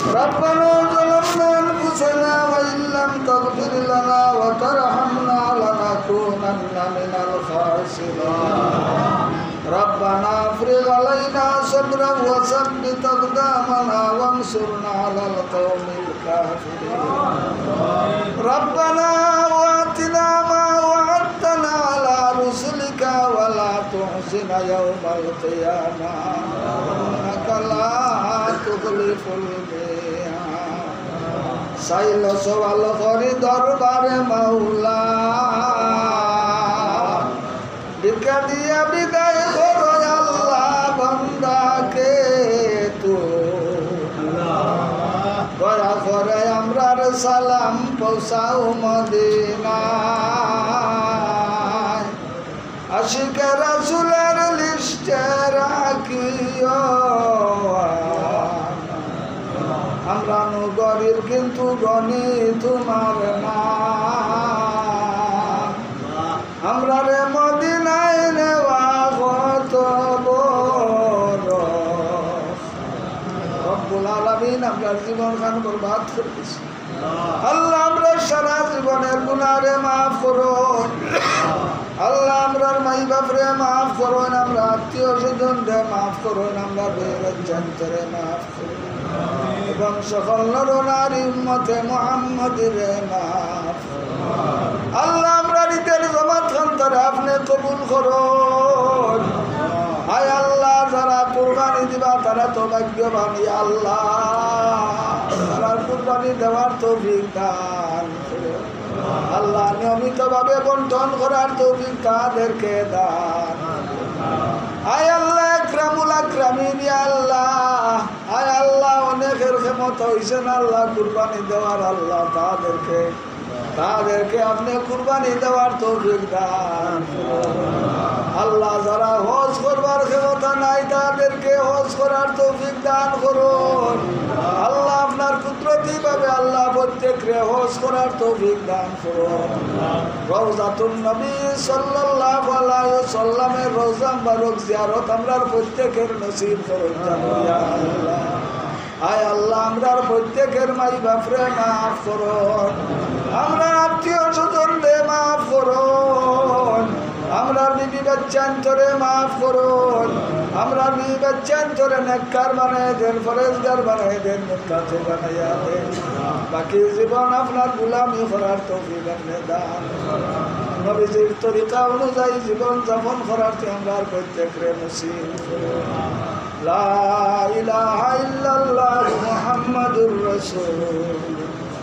ربنا ظلمنا أنفسنا وإن لم تغفر لنا وترحمنا لنكونن من الخاسرين ربنا افرغ علينا صبرا وثبت أقدامنا وانصرنا على القوم الكافرين ربنا وآتنا ما وعدتنا على رسلك ولا تحزنا يوم القيامة إنك لا تخلف الميعاد সাইল সওয়াল করি দরবারে মাওলা ভিক্ষা দিয়া বিদায় করো আল্লাহ বান্দাকে তো দয়া করে আমরার সালাম পৌঁছাও মদিনায় আশিকে রাসূলের লিস্টে রাখিও আমরা নগরীর কিন্তু গণি তোমার নাম আমরা রে মদিনায় নেওয়া কত বড় রব্বুল আলামিন আমরা জীবন খান বরবাদ করে দিছি আল্লাহ আমরা সারা জীবনের গুনাহরে মাফ করুন আল্লাহ আমরার মাই বাপরে মাফ করুন আমরা আত্মীয় স্বজনরে মাফ করুন আমরা বেরজ্জান্তরে মাফ করুন এবং সকল নর নারী উম্মতে মুহাম্মাদিরে মাফ আল্লাহ আমরা ঈদের জামাত খানতারে আপনি কবুল করুন হায় আল্লাহ যারা কুরবানি দিবা তারা তো ভাগ্যবান আল্লাহ তারা কুরবানি দেওয়ার তৌফিক দান করুন আল্লাহ নিয়মিতভাবে বন্টন করার তৌফিক তাদেরকে দান আয় আল্লাহ আকরামুল আকরামিন ইয়া আল্লাহ আয় আল্লাহ অনেকের ক্ষমতা হইছে না আল্লাহ কুরবানি দেওয়ার আল্লাহ তাদেরকে আপনি কুরবানি দেওয়ার তৌফিক দান আল্লাহ যারা হজ করবার ক্ষমতা নাই তাদেরকে হজ করার তৌফিক দান করুন আল্লাহ আপনার কুদরতি ভাবে আল্লাহ প্রত্যেককে হজ করার তৌফিক দান করুন রওজাতুন নবী সাল্লাল্লাহু আলাইহি ওয়াসাল্লামের রওজা মুবারক জিয়ারত আমরার প্রত্যেকের নসিব করুন ইয়া আল্লাহ আয় আল্লাহ আমরার প্রত্যেকের মাই বাপরে মাফ করুন আমরা আত্মীয় স্বজনরে মাফ করুন আমরা বিবি বাচ্চান্তরে মাফ করুন আমরা বিবি বাচ্চান্তরে নেককার বানায় দেন ফরেজগার বানায় দেন মুত্তাকি বানাইয়া দেন বাকি জীবন আপনার গোলামি করার তৌফিক আপনি দান নবীজির তরিকা অনুযায়ী জীবন যাপন করার আমরা প্রত্যেকরে নসিব করুন লা ইলাহা ইল্লাল্লাহ মুহাম্মাদুর রাসূলুল্লাহ